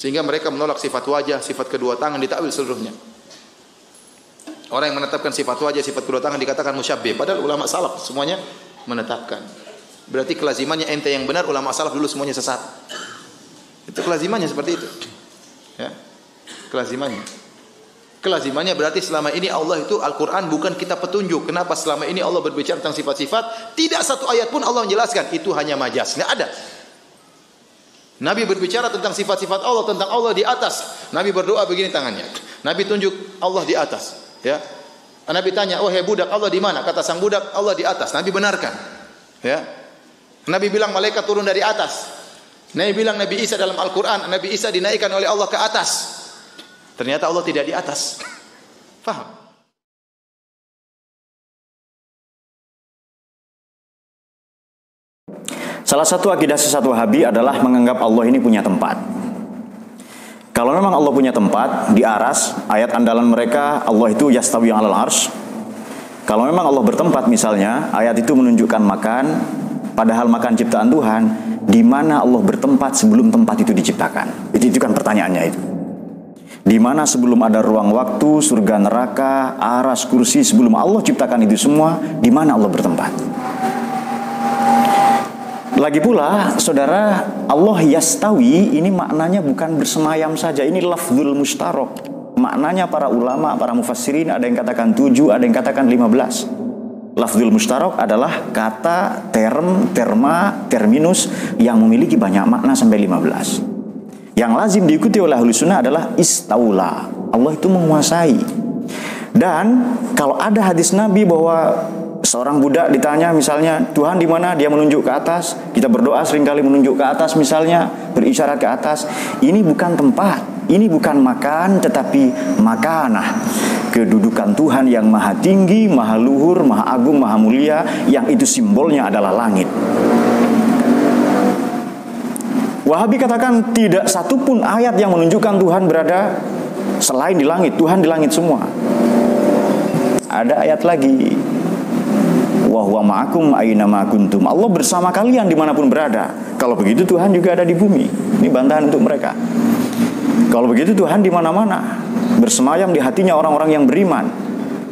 Sehingga mereka menolak sifat wajah, sifat kedua tangan, ditakwil seluruhnya. Orang yang menetapkan sifat wajah, sifat kedua tangan dikatakan musyabbih. Padahal ulama salaf semuanya menetapkan. Berarti kelazimannya ente yang benar, ulama salaf dulu semuanya sesat. Itu kelazimannya seperti itu. Ya. Kelazimannya berarti selama ini Allah itu Al-Quran bukan kitab petunjuk. Kenapa selama ini Allah berbicara tentang sifat-sifat, tidak satu ayat pun Allah menjelaskan itu hanya majas, tidak ada. Nabi berbicara tentang sifat-sifat Allah, tentang Allah di atas. Nabi berdoa begini tangannya. Nabi tunjuk Allah di atas. Ya. Nabi tanya, oh hai budak, Allah di mana? Kata sang budak, Allah di atas. Nabi benarkan. Ya. Nabi bilang malaikat turun dari atas. Nabi bilang Nabi Isa dalam Al-Quran, Nabi Isa dinaikkan oleh Allah ke atas. Ternyata Allah tidak di atas. Faham? Salah satu akidah sesat Wahabi adalah menganggap Allah ini punya tempat. Kalau memang Allah punya tempat di aras, ayat andalan mereka Allah itu yastawi 'alal arsy. Kalau memang Allah bertempat misalnya, ayat itu menunjukkan makan, padahal makan ciptaan Tuhan. Di mana Allah bertempat sebelum tempat itu diciptakan? Itu kan pertanyaannya itu. Di mana sebelum ada ruang waktu, surga neraka, aras, kursi, sebelum Allah ciptakan itu semua, di mana Allah bertempat? Lagi pula, saudara, Allah yastawi ini maknanya bukan bersemayam saja. Ini lafzul mustarok. Maknanya para ulama, para mufassirin ada yang katakan 7, ada yang katakan 15. Lafzul mustarok adalah kata, term, terma, terminus yang memiliki banyak makna sampai 15. Yang lazim diikuti oleh ahlu sunnah adalah istaula. Allah itu menguasai. Dan kalau ada hadis Nabi bahwa seorang budak ditanya misalnya, Tuhan di mana? Dia menunjuk ke atas. Kita berdoa seringkali menunjuk ke atas misalnya, berisyarat ke atas. Ini bukan tempat, ini bukan makan, tetapi makanah. Kedudukan Tuhan yang maha tinggi, maha luhur, maha agung, maha mulia, yang itu simbolnya adalah langit. Wahabi katakan tidak satupun ayat yang menunjukkan Tuhan berada selain di langit. Tuhan di langit semua. Ada ayat lagi, wa huwa ma'akum aina ma kuntum. Allah bersama kalian dimanapun berada. Kalau begitu Tuhan juga ada di bumi. Ini bantahan untuk mereka. Kalau begitu Tuhan di mana-mana, bersemayam di hatinya orang-orang yang beriman.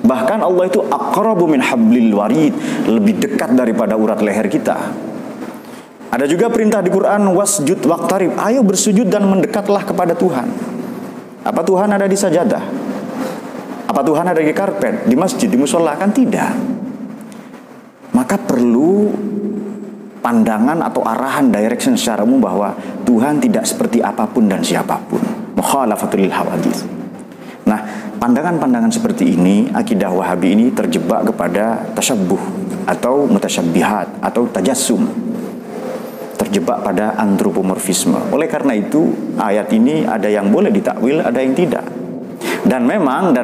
Bahkan Allah itu aqrabu min hablil warid, lebih dekat daripada urat leher kita. Ada juga perintah di Quran, wasjud waqtarib, ayo bersujud dan mendekatlah kepada Tuhan. Apa Tuhan ada di sajadah? Apa Tuhan ada di karpet, di masjid, di musola? Kan tidak. Maka perlu pandangan atau arahan direction secara umum bahwa Tuhan tidak seperti apapun dan siapapun. Mukhalafatul hawadits. Nah, pandangan-pandangan seperti ini, akidah Wahabi ini terjebak kepada tasyabbuh atau mutasyabbihat atau tajassum. Terjebak pada antropomorfisme. Oleh karena itu, ayat ini ada yang boleh ditakwil, ada yang tidak. Dan memang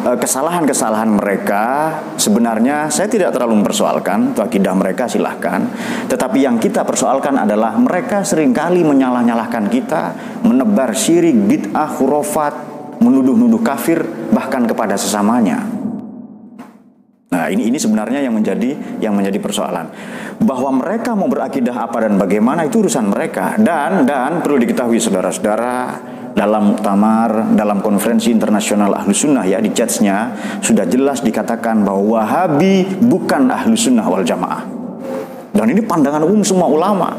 kesalahan-kesalahan mereka sebenarnya saya tidak terlalu mempersoalkan, itu akidah mereka silahkan. Tetapi yang kita persoalkan adalah mereka seringkali menyalah-nyalahkan kita, menebar syirik, bid'ah, khurafat, menuduh-nuduh kafir bahkan kepada sesamanya. Nah, ini sebenarnya yang menjadi persoalan. Bahwa mereka mau berakidah apa dan bagaimana itu urusan mereka. Dan perlu diketahui saudara-saudara, dalam muktamar, dalam konferensi internasional Ahlus Sunnah ya, di chats-nya sudah jelas dikatakan bahwa Wahabi bukan Ahlus Sunnah wal Jamaah. Dan ini pandangan umum semua ulama.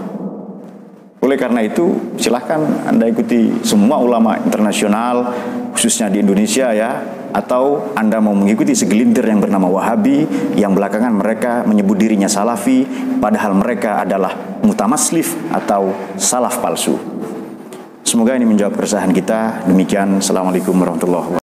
Oleh karena itu, silahkan Anda ikuti semua ulama internasional, khususnya di Indonesia ya, atau Anda mau mengikuti segelintir yang bernama Wahabi, yang belakangan mereka menyebut dirinya Salafi, padahal mereka adalah mutamaslif atau salaf palsu. Semoga ini menjawab keresahan kita. Demikian, Assalamualaikum warahmatullahi wabarakatuh.